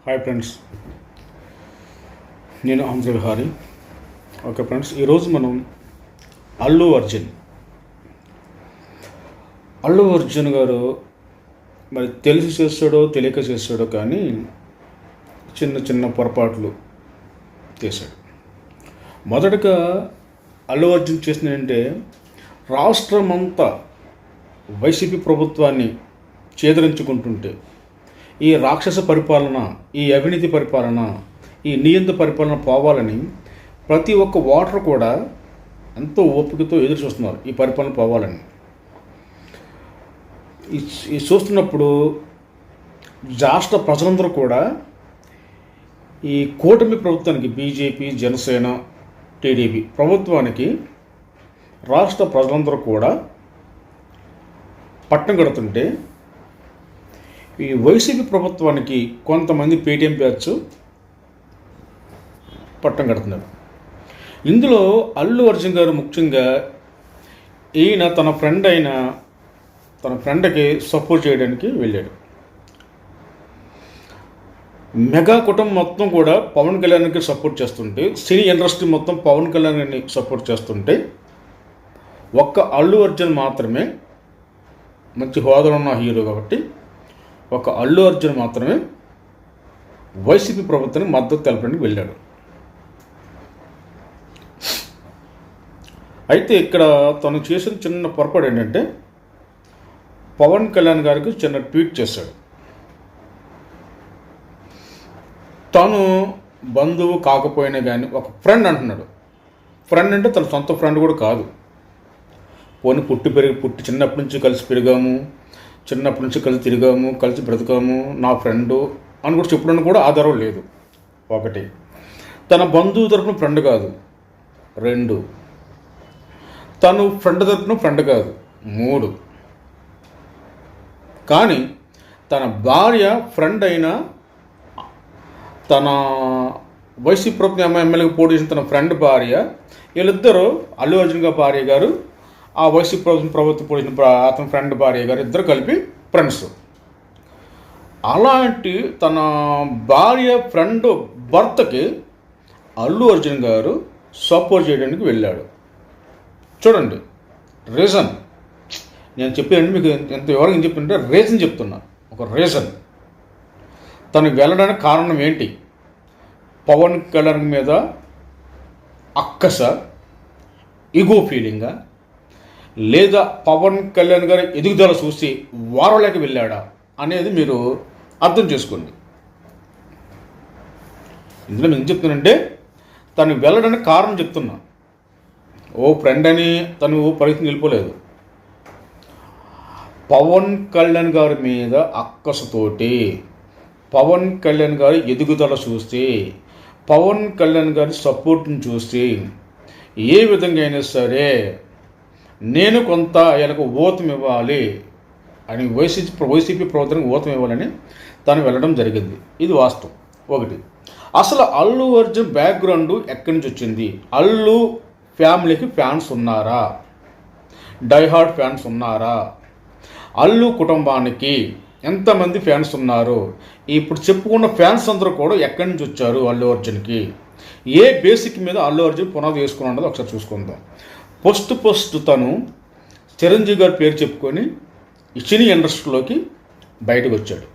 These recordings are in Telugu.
హాయ్ ఫ్రెండ్స్, నేను హంస విహారీ. ఓకే ఫ్రెండ్స్, ఈరోజు మనం అల్లు అర్జున్ గారు మరి తెలిసి చేస్తాడో తెలియక చేస్తాడో కానీ చిన్న చిన్న పొరపాట్లు చేశాడు. మొదటగా అల్లు అర్జున్ చేసింది ఏంటంటే రాష్ట్రమంతా వైసీపీ ప్రభుత్వాన్ని చేదరించుకుంటుంటే ఈ రాక్షస పరిపాలన, ఈ అవినీతి పరిపాలన, ఈ నియంత్రణ పరిపాలన పోవాలని ప్రతి ఒక్క ఓటర్ కూడా ఎంతో ఓపికతో ఎదురు చూస్తున్నారు ఈ పరిపాలన పోవాలని. ఈ చూస్తున్నప్పుడు రాష్ట్ర ప్రజలందరూ కూడా ఈ కూటమి ప్రభుత్వానికి, బీజేపీ, జనసేన, టీడీపీ ప్రభుత్వానికి రాష్ట్ర ప్రజలందరూ కూడా పట్టం కడుతుంటే ఈ వైసీపీ ప్రభుత్వానికి కొంతమంది పేటీఎం బ్యాచ్ పట్టం కడుతున్నారు. ఇందులో అల్లు అర్జున్ గారు ముఖ్యంగా ఈయన తన ఫ్రెండ్కి సపోర్ట్ చేయడానికి వెళ్ళాడు. మెగా కుటుంబం మొత్తం కూడా పవన్ కళ్యాణ్కి సపోర్ట్ చేస్తుంటే, సినీ ఇండస్ట్రీ మొత్తం పవన్ కళ్యాణ్ని సపోర్ట్ చేస్తుంటే ఒక్క అల్లు అర్జున్ మాత్రమే, మంచి హోదాలో ఉన్న హీరో కాబట్టి ఒక అల్లు అర్జున్ మాత్రమే వైసీపీ ప్రభుత్వానికి మద్దతు తెలపడానికి వెళ్ళాడు. అయితే ఇక్కడ తను చేసిన చిన్న పొరపాటు ఏంటంటే పవన్ కళ్యాణ్ గారికి చిన్న ట్వీట్ చేశాడు. తను బంధువు కాకపోయినా కానీ ఒక ఫ్రెండ్ అంటున్నాడు. ఫ్రెండ్ అంటే తన సొంత ఫ్రెండ్ కూడా కాదు. పోనీ పుట్టి చిన్నప్పటి నుంచి కలిసి పెరిగాము, చిన్నప్పటి నుంచి కలిసి తిరిగాము, కలిసి బ్రతికాము, నా ఫ్రెండు అని కూడా చెప్పడానికి కూడా ఆధారం లేదు. ఒకటి, తన బంధువు తరపున ఫ్రెండ్ కాదు. రెండు, తను ఫ్రెండ్ తరపున ఫ్రెండ్ కాదు. మూడు, కానీ తన భార్య ఫ్రెండ్ అయిన, తన వైసీపీ ప్రభుత్వం ఎమ్మెల్యేకి పోటీ చేసిన తన ఫ్రెండ్ భార్య, వీళ్ళిద్దరూ అల్లు అర్జున్ గారి భార్య గారు, ఆ వైసీపీ ప్రభుత్వం పోడిన అతని ఫ్రెండ్ భార్య గారు ఇద్దరు కలిపి ఫ్రెండ్స్. అలాంటి తన భార్య ఫ్రెండ్ భర్తకి అల్లు అర్జున్ గారు సపోర్ట్ చేయడానికి వెళ్ళాడు. చూడండి రీజన్, నేను చెప్పానండి మీకు ఎంత వివరంగా చెప్తుంటే రీజన్ చెప్తున్నా. ఒక రీజన్, తను వెళ్ళడానికి కారణం ఏంటి? పవన్ కళ్యాణ్ మీద అక్కస, ఈగో ఫీలింగా, లేదా పవన్ కళ్యాణ్ గారి ఎదుగుదల చూసి వారలేక వెళ్ళాడా అనేది మీరు అర్థం చేసుకోండి. ఇందులో నేను చెప్తున్నానంటే తను వెళ్ళడానికి కారణం చెప్తున్నా. ఓ ఫ్రెండ్ అని తను పరిస్థితి వెళ్ళిపోలేదు. పవన్ కళ్యాణ్ గారి మీద అక్కసుతోటి, పవన్ కళ్యాణ్ గారి ఎదుగుదల చూసి, పవన్ కళ్యాణ్ గారి సపోర్ట్ని చూసి ఏ విధంగా అయినా సరే నేను కొంత వీళ్ళకు ఓతం ఇవ్వాలి అని వైసీపీ ప్రభుత్వానికి ఓతం ఇవ్వాలని తను వెళ్ళడం జరిగింది. ఇది వాస్తవం. ఒకటి, అసలు అల్లు అర్జున్ బ్యాక్గ్రౌండ్ ఎక్కడి నుంచి వచ్చింది? అల్లు ఫ్యామిలీకి ఫ్యాన్స్ ఉన్నారా? డైహార్డ్ ఫ్యాన్స్ ఉన్నారా? అల్లు కుటుంబానికి ఎంతమంది ఫ్యాన్స్ ఉన్నారు? ఇప్పుడు చెప్పుకున్న ఫ్యాన్స్ అందరూ కూడా ఎక్కడి నుంచి వచ్చారు? అల్లు అర్జున్కి ఏ బేసిక్ మీద అల్లు అర్జున్ పునాది వేసుకుని ఉన్నది ఒకసారి చూసుకుందాం. ఫస్ట్ తను చిరంజీవి గారి పేరు చెప్పుకొని సినీ ఇండస్ట్రీలోకి బయటకు వచ్చాడు.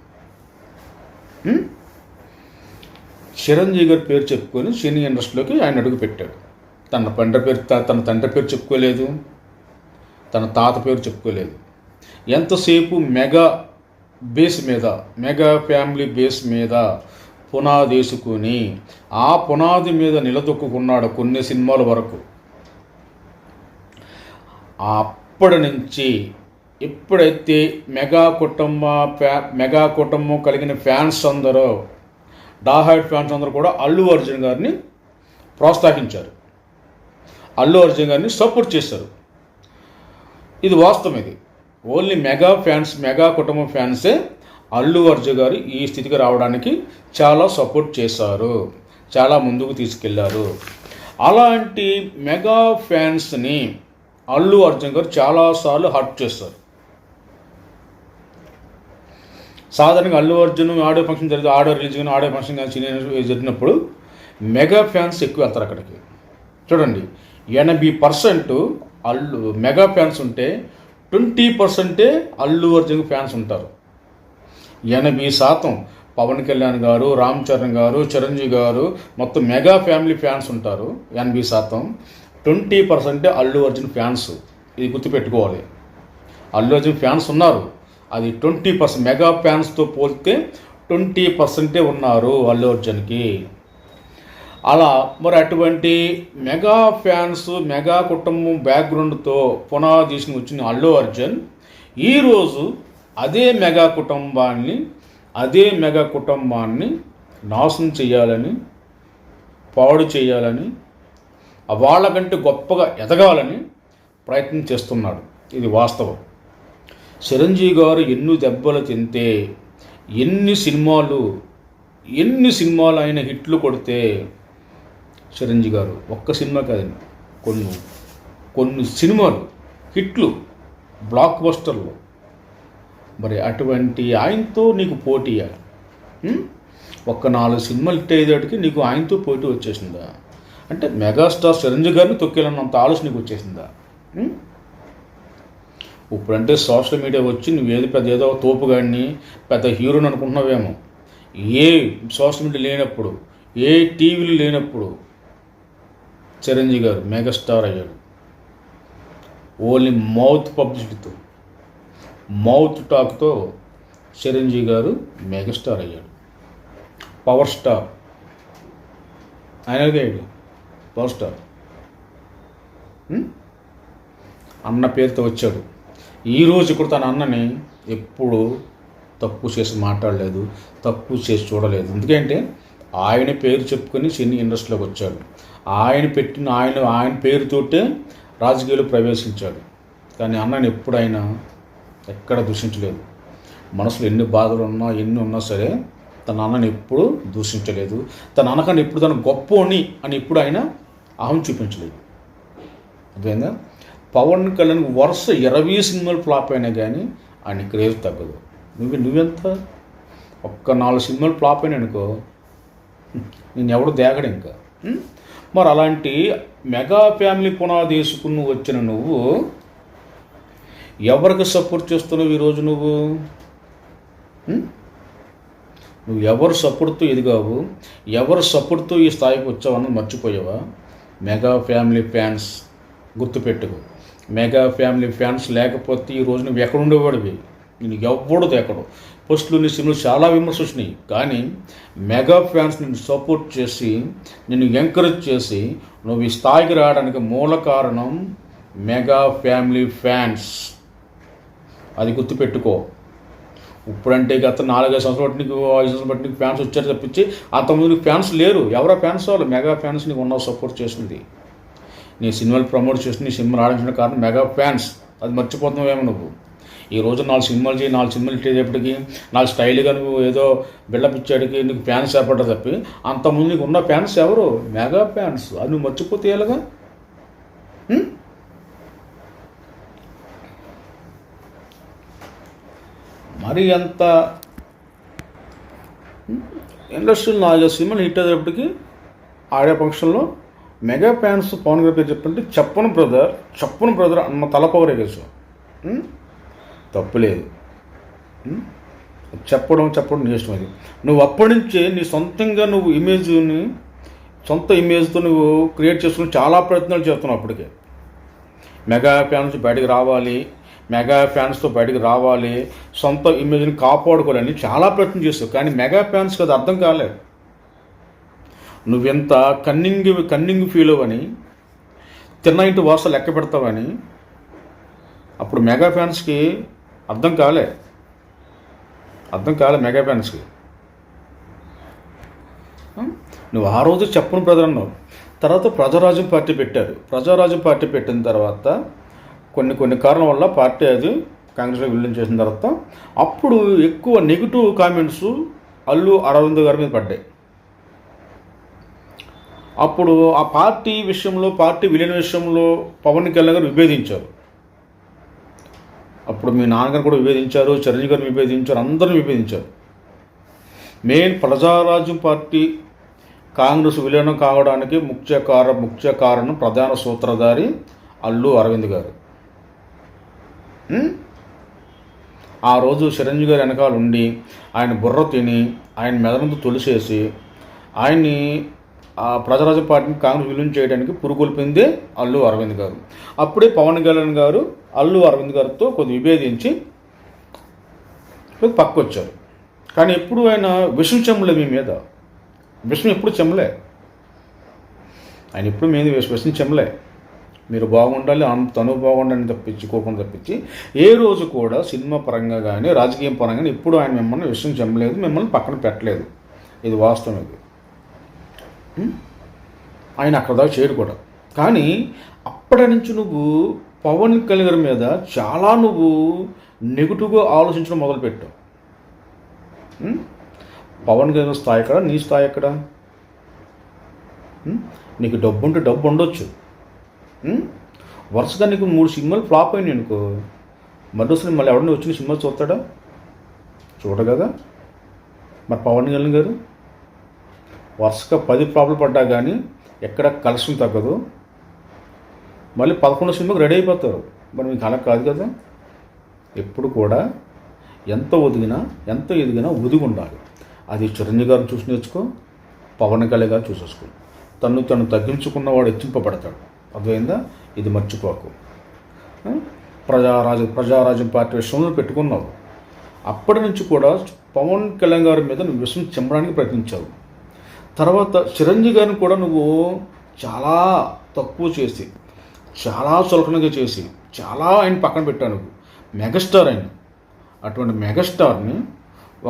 చిరంజీవి గారి పేరు చెప్పుకొని సినీ ఇండస్ట్రీలోకి ఆయన అడుగు పెట్టాడు. తన తండ్రి పేరు చెప్పుకోలేదు, తన తాత పేరు చెప్పుకోలేదు. ఎంతసేపు మెగా ఫ్యామిలీ బేస్ మీద పునాది వేసుకొని ఆ పునాది మీద నిలదొక్కున్నాడు కొన్ని సినిమాల వరకు. అప్పటి నుంచి ఎప్పుడైతే మెగా కుటుంబం కలిగిన ఫ్యాన్స్ అందరూ, డాహాయిడ్ ఫ్యాన్స్ అందరూ కూడా అల్లు అర్జున్ గారిని ప్రోత్సహించారు, అల్లు అర్జున్ గారిని సపోర్ట్ చేశారు. ఇది వాస్తవం. ఇది ఓన్లీ మెగా కుటుంబం ఫ్యాన్సే అల్లు అర్జున్ గారు ఈ స్థితికి రావడానికి చాలా సపోర్ట్ చేశారు, చాలా ముందుకు తీసుకెళ్లారు. అలాంటి మెగా ఫ్యాన్స్ని అల్లు అర్జున్ గారు చాలాసార్లు హర్ట్ చేస్తారు. సాధారణంగా అల్లు అర్జున్ ఆడియో ఫంక్షన్ జరిగితే ఆడియో రిలీజ్ కానీ ఆడియో ఫంక్షన్ కానీ సినీ జరిగినప్పుడు మెగా ఫ్యాన్స్ ఎక్కువ వెళ్తారు అక్కడికి. చూడండి, 80% మెగా ఫ్యాన్స్ ఉంటే 20% అల్లు అర్జున్ ఫ్యాన్స్ ఉంటారు. 80% పవన్ కళ్యాణ్ గారు, రామ్ చరణ్ గారు, చిరంజీవి గారు మొత్తం మెగా ఫ్యామిలీ ఫ్యాన్స్ ఉంటారు 80%. 20% అల్లు అర్జున్ ఫ్యాన్స్. ఇది గుర్తుపెట్టుకోవాలి. అల్లు అర్జున్ ఫ్యాన్స్ ఉన్నారు, అది 20%. మెగా ఫ్యాన్స్తో పోలిస్తే 20% ఉన్నారు అల్లు అర్జున్కి. అలా మరి అటువంటి మెగా ఫ్యాన్స్, మెగా కుటుంబం బ్యాక్గ్రౌండ్తో పునాది తీసుకుని వచ్చిన అల్లు అర్జున్ ఈరోజు అదే మెగా కుటుంబాన్ని నాశనం చేయాలని, పాడు చేయాలని, వాళ్ళకంటే గొప్పగా ఎదగాలని ప్రయత్నం చేస్తున్నాడు. ఇది వాస్తవం. చిరంజీవి గారు ఎన్ని దెబ్బలు తింటే, ఎన్ని సినిమాలు ఆయన హిట్లు కొడితే, చిరంజీవి గారు ఒక్క సినిమా కాదండి, కొన్ని సినిమాలు హిట్లు, బ్లాక్ బస్టర్లు. మరి అటువంటి ఆయనతో నీకు పోటీయా? ఒక్క 4 సినిమాలు హిట్ అయ్యేటికి నీకు ఆయనతో పోటీ వచ్చేసిందా? అంటే మెగాస్టార్ చిరంజీవి గారిని తొక్కేయాలన్నంత ఆలోచన నీకు వచ్చేసిందా? ఇప్పుడంటే సోషల్ మీడియా వచ్చి నువ్వేది ఏదో తోపుగాడిని, పెద్ద హీరోని అనుకుంటున్నావేమో. ఏ సోషల్ మీడియా లేనప్పుడు, ఏ టీవీలు లేనప్పుడు చిరంజీవి గారు మెగాస్టార్ అయ్యాడు. ఓన్లీ మౌత్ పబ్లిసిటీతో, మౌత్ టాక్తో చిరంజీవి గారు మెగాస్టార్ అయ్యాడు. పవర్ స్టార్ ఆయనగా అయ్యాడు. పవర్ స్టార్ అన్న పేరుతో వచ్చాడు. ఈరోజు కూడా తన అన్నని ఎప్పుడు తక్కువ చేసి మాట్లాడలేదు, తక్కువ చేసి చూడలేదు. ఎందుకంటే ఆయన పేరు చెప్పుకొని సినీ ఇండస్ట్రీలోకి వచ్చాడు. ఆయన పేరుతోటే రాజకీయాలు ప్రవేశించాడు. కానీ అన్నని ఎప్పుడైనా ఎక్కడ దూషించలేదు. మనసులో ఎన్ని బాధలు ఉన్నా, ఎన్ని ఉన్నా సరే తన అన్నని ఎప్పుడు దూషించలేదు. తన అన్నకన్నా ఎప్పుడు తన గొప్పని అని ఎప్పుడు ఆయన అహం చూపించలేదు. అదేందా పవన్ కళ్యాణ్ వరుస 20 సినిమాలు ఫ్లాప్ అయినా కానీ ఆయన క్రేజ్ తగ్గదు. నువ్వెంత ఒక్క 4 సినిమాలు ఫ్లాప్ అయినా అనుకో, నేను ఎవడు దేగడు ఇంకా. మరి అలాంటి మెగా ఫ్యామిలీ పునాది వేసుకుని వచ్చిన నువ్వు ఎవరికి సపోర్ట్ చేస్తున్నావు ఈరోజు? నువ్వు ఎవరు సపోర్ట్తో ఎదిగావు, ఎవరు సపోర్ట్తో ఈ స్థాయికి వచ్చావన్నది మర్చిపోయావా? మెగా ఫ్యామిలీ ఫ్యాన్స్ గుర్తుపెట్టుకో. మెగా ఫ్యామిలీ ఫ్యాన్స్ లేకపోతే ఈరోజు నువ్వు ఎక్కడ ఉండేవాడివి? నేను ఎవ్వడదు ఎక్కడో. ఫస్ట్లో నీ సినిమాలు చాలా విమర్శలు వచ్చినాయి, కానీ మెగా ఫ్యాన్స్ నిన్ను సపోర్ట్ చేసి, నిన్ను ఎంకరేజ్ చేసి నువ్వు ఈ స్థాయికి రావడానికి మూల కారణం మెగా ఫ్యామిలీ ఫ్యాన్స్. అది గుర్తుపెట్టుకో. ఇప్పుడంటే గత 4-5 సంవత్సరాల బట్టి నీకు 5 సంవత్సరాల బట్టి నీకు ఫ్యాన్స్ వచ్చారు తప్పించి అంతకుముందు నీకు ఫ్యాన్స్ లేరు. ఎవరో ఫ్యాన్స్ వాళ్ళు మెగా ఫ్యాన్స్ నీకు ఉన్నావు సపోర్ట్ చేసింది. నీ సినిమాలు ప్రమోట్ చేసి నీ సినిమాలు ఆడించిన కారణం మెగా ఫ్యాన్స్. అది మర్చిపోతున్నావేమో నువ్వు. ఈ రోజు 4 సినిమాలు చేయి, 4 సినిమాలు ఇచ్చేటప్పటికి 4 స్టైల్గా నువ్వు ఏదో బిల్డప్ ఇచ్చేటికి నీకు ఫ్యాన్స్ ఏర్పడ్డా తప్పి అంతకుముందు నీకు ఉన్న ఫ్యాన్స్ ఎవరు? Mega fans. అది నువ్వు మర్చిపోతే ఎలాగా? మరి అంత ఇండస్ట్రీలో 4 సినిమాలు హిట్ అయ్యేటప్పటికి ఆడే ఫంక్షన్లో మెగా ఫ్యాన్స్ పవన్ గారి పేరు చెప్పంటే చెప్పను బ్రదర్ అన్న తలపొగరేగేసావు. తప్పులేదు. చెప్పడం నీ ఇష్టం. అది నువ్వు అప్పటి నుంచే నీ సొంతంగా నువ్వు సొంత ఇమేజ్తో నువ్వు క్రియేట్ చేసుకుని చాలా ప్రయత్నాలు చేస్తున్నావు. అప్పటికే మెగా ఫ్యాన్స్ బయటకు రావాలి, మెగా ఫ్యాన్స్తో బయటకు రావాలి, సొంత ఇమేజ్ని కాపాడుకోవాలని చాలా ప్రయత్నం చేస్తావు. కానీ మెగా ఫ్యాన్స్కి అది అర్థం కాలేదు. నువ్వెంత కన్నింగ్ ఫీల్ అవ్వని, తిన్న ఇంటి వాస లెక్క పెడతావని అప్పుడు మెగా ఫ్యాన్స్కి అర్థం కాలే మెగా ఫ్యాన్స్కి. నువ్వు ఆ రోజు చెప్పను బ్రదర్ అన్నావు. తర్వాత ప్రజారాజ్యం పార్టీ పెట్టారు. ప్రజారాజ్యం పార్టీ పెట్టిన తర్వాత కొన్ని కారణం వల్ల పార్టీ అది కాంగ్రెస్లో విలీనం చేసిన తర్వాత అప్పుడు ఎక్కువ నెగిటివ్ కామెంట్స్ అల్లు అరవింద్ గారి మీద పడ్డాయి. అప్పుడు ఆ పార్టీ విషయంలో, పార్టీ విలీన విషయంలో పవన్ కళ్యాణ్ గారు విభేదించారు. అప్పుడు మీ నాన్నగారు కూడా విభేదించారు, చిరంజీవి గారిని విభేదించారు, అందరూ విభేదించారు. మెయిన్ ప్రజారాజ్యం పార్టీ కాంగ్రెస్ విలీనం కావడానికి ముఖ్య కారణం ప్రధాన సూత్రధారి అల్లు అరవింద్ గారు. ఆ రోజు చిరంజీవి గారి వెనకాల ఉండి ఆయన బుర్ర తిని ఆయన మెదడుతో తొలిసేసి ఆయన్ని ఆ ప్రజారాజ్య పార్టీని కాంగ్రెస్ విలీనం చేయడానికి పురుగొల్పిందే అల్లు అరవింద్ గారు. అప్పుడే పవన్ కళ్యాణ్ గారు అల్లు అరవింద్ గారితో కొద్ది విభేదించి పక్కకు వచ్చారు. కానీ ఎప్పుడు ఆయన విషం చెమ్మలే మీ మీద, విషం ఎప్పుడు చెమ్మలే, ఆయన ఎప్పుడు మీద విషం చెమ్మలే. మీరు బాగుండాలి, తను బాగుండాలని తప్పించి ఏ రోజు కూడా సినిమా పరంగా కానీ రాజకీయం పరంగా కానీ ఎప్పుడు ఆయన మిమ్మల్ని విషయం చెమ్మలేదు, మిమ్మల్ని పక్కన పెట్టలేదు. ఇది వాస్తవం. ఇది ఆయన అక్కడ దాకా చేయడు కూడా. కానీ అప్పటి నుంచి నువ్వు పవన్ కళ్యాణ్ మీద చాలా నువ్వు నెగిటివ్గా ఆలోచించడం మొదలుపెట్టావు. పవన్ కళ్యాణ్ స్థాయి ఎక్కడ, నీ స్థాయి ఎక్కడ? నీకు డబ్బు ఉంటే డబ్బు ఉండొచ్చు, వరుసగా నీకు 3 సినిమాలు ఫ్లాప్ అయినాయి అనుకో, మరోసారి మళ్ళీ ఎవడన్నా వచ్చి సినిమా చూస్తాడా? చూడగదా. మరి పవన్ కళ్యాణ్ గారు వరుసగా 10 ఫ్లాప్లు పడ్డా కానీ ఎక్కడ కలెక్షన్ తగ్గదు, మళ్ళీ 11 సినిమాకి రెడీ అయిపోతారు. మరి మీకు అలా కాదు కదా. ఎప్పుడు కూడా ఎంత ఎదిగినా ఒదిగి ఉండాలి. అది చిరంజీవి గారిని చూసి నేర్చుకో, పవన్ కళ్యాణ్ గారు చూసేసుకో. తను తగ్గించుకున్నవాడు హెచ్చింపబడతాడు. అర్థమైందా? ఇది మర్చిపోకు. ప్రజారాజ్యం పార్టీ విషయంలో పెట్టుకున్నావు. అప్పటి నుంచి కూడా పవన్ కళ్యాణ్ గారి మీద నువ్వు విషయం చెమ్మడానికి ప్రయత్నించావు. తర్వాత చిరంజీవి గారిని కూడా నువ్వు చాలా తక్కువ చేసి, చాలా చులకనగా చేసి, చాలా ఆయన పక్కన పెట్టావు. నువ్వు మెగాస్టార్ ఆయన. అటువంటి మెగాస్టార్ని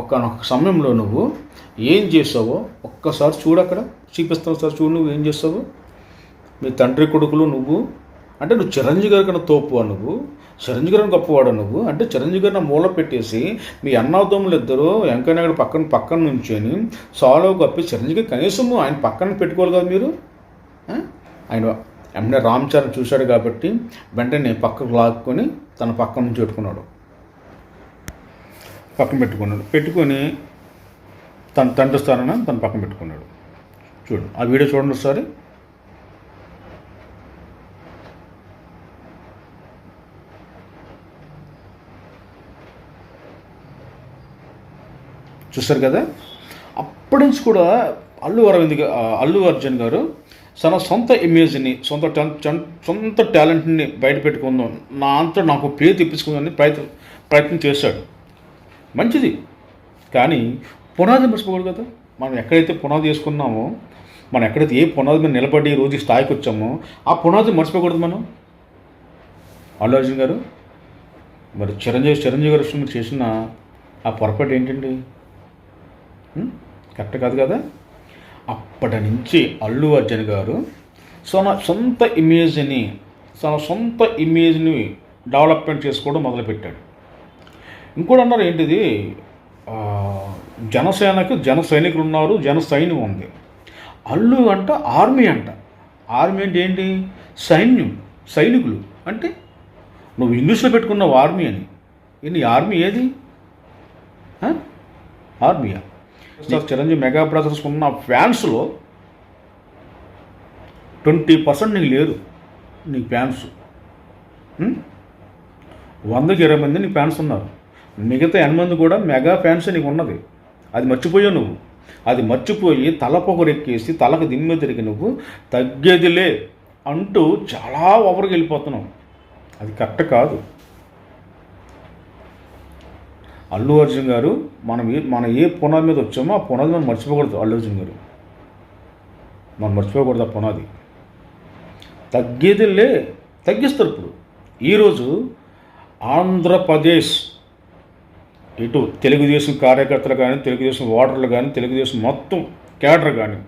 ఒక్కనొక సమయంలో నువ్వు ఏం చేసావో ఒక్కసారి చూడు, అక్కడ చూపిస్తావు సార్, చూడు నువ్వు ఏం చేస్తావు. మీ తండ్రి కొడుకులు నువ్వు అంటే నువ్వు చిరంజీవి గారి కన్నా తోపువా, నువ్వు చిరంజీవి గారిని గొప్పవాడు నువ్వు అంటే చిరంజీవి గారిని మూల పెట్టేసి మీ అన్నదమ్ములు ఇద్దరు వెంకయ్యనాయుడు పక్కన నుంచొని సాలో గొప్ప చిరంజీవి కనీసం ఆయన పక్కన పెట్టుకోవాలి కదా మీరు. ఆయన వెంటనే రామ్ చరణ్ చూశాడు కాబట్టి వెంటనే పక్కకు లాక్కొని తన పక్కన నుంచి పెట్టుకొని తన తండ్రి స్థానాన తన పక్కన పెట్టుకున్నాడు. చూడు ఆ వీడియో చూడండి ఒకసారి. చూస్తారు కదా. అప్పటి నుంచి కూడా అల్లు అర్జున్ గారు తన సొంత ఇమేజ్ని, సొంత టాలెంట్ని బయట పెట్టుకుందాం, నాకు పేరు తెప్పించుకుందామని ప్రయత్నం చేశాడు. మంచిది. కానీ పునాది మర్చిపోకూడదు కదా. మనం ఎక్కడైతే పునాది వేసుకున్నామో, మనం ఎక్కడైతే ఏ పునాది మీద నిలబడి రోజు స్థాయికి వచ్చామో ఆ పునాది మర్చిపోకూడదు మనం. అల్లు అర్జున్ గారు మరి చిరంజీవి గారు విషయంలో చేసిన ఆ పొరపాటు ఏంటండి? కరెక్ట్ కాదు కదా. అప్పటి నుంచి అల్లు అర్జున్ గారు తన సొంత ఇమేజ్ని డెవలప్మెంట్ చేసుకోవడం మొదలుపెట్టాడు. ఇంకోటి అన్నారు ఏంటిది, జనసేనకు జన సైనికులు ఉన్నారు, జన సైన్యం ఉంది. అల్లు అంట ఆర్మీ అంట. ఆర్మీ అంటే ఏంటి? సైనికులు అంటే నువ్వు ఇంగ్లీష్లో పెట్టుకున్నావు ఆర్మీ అని. నీ ఆర్మీ ఏది? ఆర్మీయా? చిరంజీవి మెగా బ్రదర్స్ ఉన్న ఫ్యాన్స్లో 20% నీకు లేరు. నీ ఫ్యాన్స్ 100కి 20 మంది నీ ఫ్యాన్స్ ఉన్నారు. మిగతా 8 మంది కూడా మెగా ఫ్యాన్స్ నీకు ఉన్నది. అది మర్చిపోయావు నువ్వు. అది మర్చిపోయి తలపొగరెక్కేసి తలకు దిమ్మె తిరిగి నువ్వు తగ్గేదిలే అంటూ చాలా ఓవర్కి వెళ్ళిపోతున్నావు. అది కరెక్ట్ కాదు. అల్లు అర్జున్ గారు మనం ఏ పునాది మీద వచ్చామో ఆ పునాది మనం మర్చిపోకూడదు. అల్లు అర్జున్ గారు మనం మర్చిపోకూడదు ఆ పునాది. తగ్గేదిలే తగ్గిస్తారు. ఇప్పుడు ఈరోజు ఆంధ్రప్రదేశ్ ఇటు తెలుగుదేశం కార్యకర్తలు కానీ, తెలుగుదేశం ఓటర్లు కానీ, తెలుగుదేశం మొత్తం క్యాడర్ కానీ,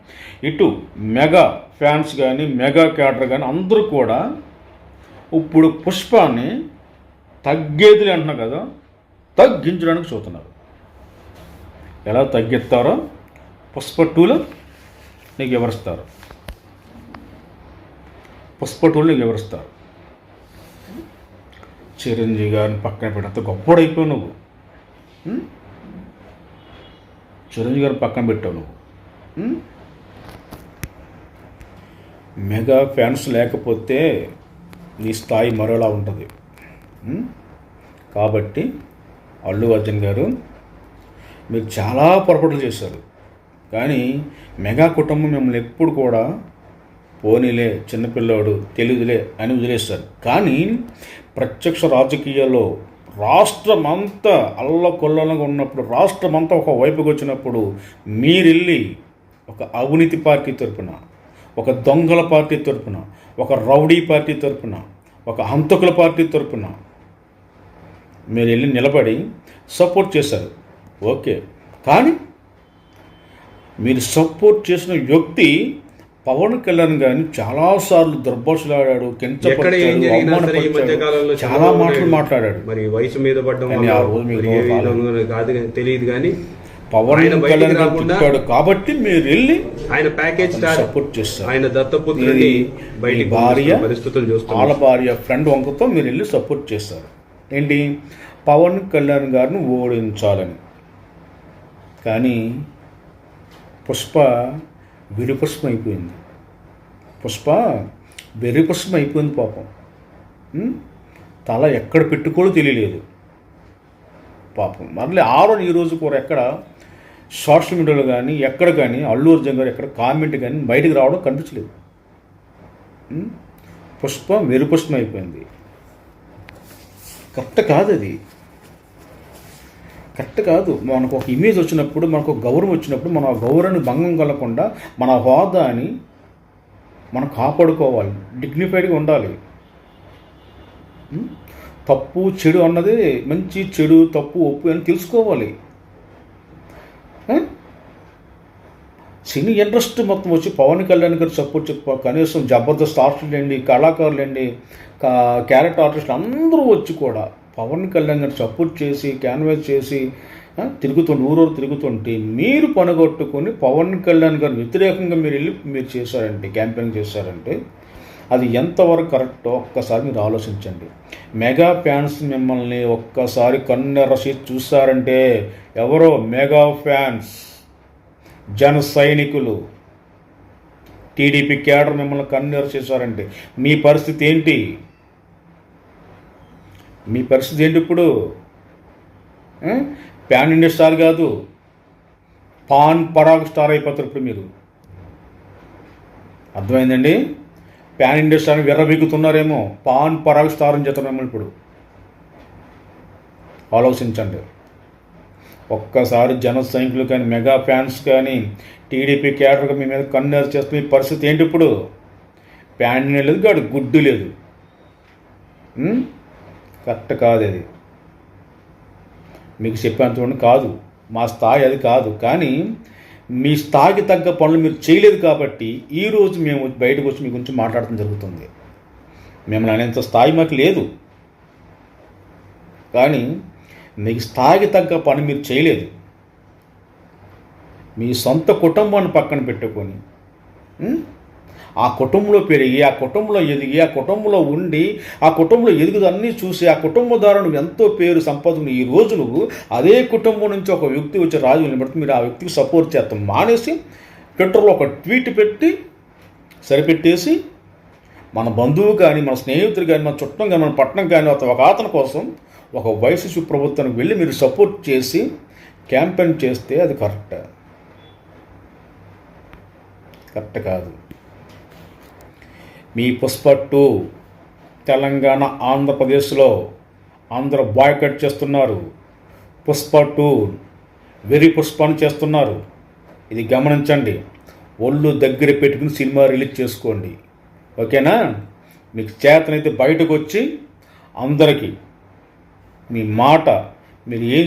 ఇటు మెగా ఫ్యాన్స్ కానీ, మెగా క్యాడర్ కానీ అందరూ కూడా ఇప్పుడు పుష్పాన్ని తగ్గేదిలే అంటున్నారు కదా, తగ్గించడానికి చూస్తున్నారు. ఎలా తగ్గిస్తారో పుష్ప 2లో నీకు వివరిస్తారు. చిరంజీవి గారిని పక్కన పెట్టంత గొప్పడైపోయావు నువ్వు. చిరంజీవి గారిని పక్కన పెట్టావు నువ్వు. మెగా ఫ్యాన్స్ లేకపోతే నీ స్థాయి మరోలా ఉంటుంది. కాబట్టి అల్లు అర్జున్ గారు మీరు చాలా పొరపాట్లు చేశారు. కానీ మెగా కుటుంబం మిమ్మల్ని ఎప్పుడు కూడా పోనీలే చిన్నపిల్లాడు తెలియదులే అని వదిలేస్తారు. కానీ ప్రత్యక్ష రాజకీయాల్లో రాష్ట్రమంతా అల్లకొల్లంగా ఉన్నప్పుడు, రాష్ట్రమంతా ఒక వైపుకి వచ్చినప్పుడు మీరెళ్ళి ఒక అవినీతి పార్టీ తరపున, ఒక దొంగల పార్టీ తరపున, ఒక రౌడీ పార్టీ తరపున, ఒక హంతకుల పార్టీ తరపున మీరు వెళ్ళి నిలబడి సపోర్ట్ చేశారు. ఓకే, కానీ మీరు సపోర్ట్ చేసిన వ్యక్తి పవన్ కళ్యాణ్ గారిని చాలాసార్లు దుర్భాషలాడాడు, కించపరిచాడు, అవమానపరిచాడు, చాలా మాటలు మాట్లాడాడు. మరి వయసు మీద పడ్డం తెలియదు కానీ పవన్ కళ్యాణ్ గారు తిట్టాడు కాబట్టి మీరు వెళ్ళి ఆయన ప్యాకేజ్ సపోర్ట్ చేస్తారు. ఆయన దత్తపుత్రుడి భార్య, పరిస్థితులు చూస్తారు, వాళ్ళ భార్య ఫ్రెండ్ వంకతో మీరు వెళ్ళి సపోర్ట్ చేస్తారు. ఏంటి, పవన్ కళ్యాణ్ గారిని ఓడించాలని. కానీ పుష్ప విరిపుష్పం అయిపోయింది. పుష్ప వెర్రిపుష్పం అయిపోయింది పాపం. తల ఎక్కడ పెట్టుకోలో తెలియలేదు పాపం. మళ్ళీ ఆ రోజు ఈ రోజు కూడా ఎక్కడ సోషల్ మీడియాలో కానీ ఎక్కడ కానీ అల్లు అర్జున్ గారు ఎక్కడ కామెంట్ కానీ బయటికి రావడం కనిపించలేదు. పుష్ప వెర్రిపుష్పం అయిపోయింది. కరెక్ట్ కాదు, అది కరెక్ట్ కాదు. మనకు ఒక ఇమేజ్ వచ్చినప్పుడు, మనకు ఒక గౌరవం వచ్చినప్పుడు, మన గౌరవాన్ని భంగం కలగకుండా మన హోదాని మనం కాపాడుకోవాలి, డిగ్నిఫైడ్గా ఉండాలి. తప్పు చెడు అన్నది, మంచి చెడు తప్పు ఒప్పు అని తెలుసుకోవాలి. సినీ ఇండస్ట్రీ మొత్తం వచ్చి పవన్ కళ్యాణ్ గారు సపోర్ట్ చెప్ప, కనీసం జబర్దస్త్ ఆర్టిస్టులు, కళాకారులు, క్యారెక్టర్ ఆర్టిస్టులు అందరూ వచ్చి కూడా పవన్ కళ్యాణ్ గారు సపోర్ట్ చేసి క్యాన్వాస్ చేసి తిరుగుతుంటే, ఊరూరు తిరుగుతుంటే మీరు పనగొట్టుకొని పవన్ కళ్యాణ్ గారు వ్యతిరేకంగా మీరు వెళ్ళి మీరు చేశారంటే, క్యాంపెయిన్ చేశారంటే అది ఎంతవరకు కరెక్టో ఒక్కసారి మీరు ఆలోచించండి. మెగా ఫ్యాన్స్ మిమ్మల్ని ఒక్కసారి కన్నెరసి చూస్తారంటే, ఎవరో మెగా ఫ్యాన్స్, జన సైనికులు, టీడీపీ క్యాడర్ మిమ్మల్ని కన్నెర చేశారంటే మీ పరిస్థితి ఏంటి? మీ పరిస్థితి ఏంటి ఇప్పుడు? ప్యాన్ ఇండియా స్టార్ కాదు, పాన్ పరాగ్ స్టార్ అయిపోతారు ఇప్పుడు మీరు. అర్థమైందండి? ప్యాన్ ఇండియా స్టార్ని విర్రబీగుతున్నారేమో, పాన్ పరాగ్ స్టార్ అని చెప్తున్నాము ఇప్పుడు. ఆలోచించండి ఒక్కసారి. జన సైనికులు కానీ, మెగా ఫ్యాన్స్ కానీ, టీడీపీ క్యాడర్గా మీ మీద కన్నెర చేస్తే మీ పరిస్థితి ఏంటి ఇప్పుడు? ప్యాన్ లేదు, గాడు గుడ్డు లేదు. కరెక్ట్ కాదు అది. మీకు చెప్పేంత కాదు, మా స్థాయి అది కాదు. కానీ మీ స్థాయికి తగ్గ పనులు మీరు చేయలేదు కాబట్టి ఈరోజు మేము బయటకు వచ్చి మీ గురించి మాట్లాడటం జరుగుతుంది. మిమ్మల్ని అనేంత స్థాయి మాకు లేదు. కానీ మీకు స్థాయికి తగ్గ పని మీరు చేయలేదు. మీ సొంత కుటుంబాన్ని పక్కన పెట్టుకొని ఆ కుటుంబంలో పెరిగి, ఆ కుటుంబంలో ఎదిగి, ఆ కుటుంబంలో ఉండి, ఆ కుటుంబంలో ఎదుగుదన్నీ చూసి, ఆ కుటుంబ ద్వారా నువ్వు ఎంతో పేరు సంపాదన, ఈ రోజు నువ్వు అదే కుటుంబం నుంచి ఒక వ్యక్తి వచ్చి రాజు నిలబడితే మీరు ఆ వ్యక్తికి సపోర్ట్ చేస్తాం మానేసి ట్విట్టర్లో ఒక ట్వీట్ పెట్టి సరిపెట్టేసి మన బంధువు కానీ, మన స్నేహితుడు కానీ, మన చుట్టం కానీ, మన పట్టణం కానీ ఒక అతని కోసం ఒక వైసీపీ ప్రభుత్వానికి వెళ్ళి మీరు సపోర్ట్ చేసి క్యాంపెయిన్ చేస్తే అది కరెక్ట్ కాదు. మీ పుష్ప 2 తెలంగాణ, ఆంధ్రప్రదేశ్లో అందరూ బాయ్కట్ చేస్తున్నారు. పుష్ప 2 వెరీ పుష్పాన్ని చేస్తున్నారు. ఇది గమనించండి. ఒళ్ళు దగ్గర పెట్టుకుని సినిమా రిలీజ్ చేసుకోండి. ఓకేనా? మీకు చేతనైతే బయటకు వచ్చి అందరికీ మీ మాట మీరు ఏం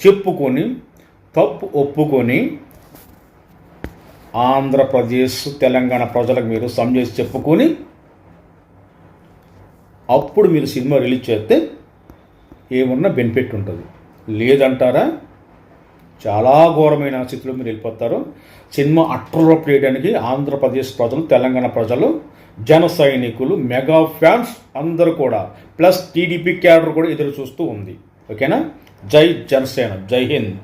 చెప్పుకొని తప్పు ఒప్పుకొని ఆంధ్రప్రదేశ్, తెలంగాణ ప్రజలకు మీరు సంజేసి చెప్పుకొని అప్పుడు మీరు సినిమా రిలీజ్ చేస్తే ఏమన్నా బెనిఫిట్ ఉంటుంది. లేదంటారా చాలా ఘోరమైన స్థితిలో మీరు వెళ్ళిపోతారు. సినిమా అట్రలో చేయడానికి ఆంధ్రప్రదేశ్ ప్రజలు, తెలంగాణ ప్రజలు జన సైనికులు, మెగా ఫ్యాన్స్ అందరూ కూడా, ప్లస్ టీడీపీ క్యాడర్ కూడా ఎదురు చూస్తూ ఉంది. ఓకేనా? జై జనసేన, జై హింద్.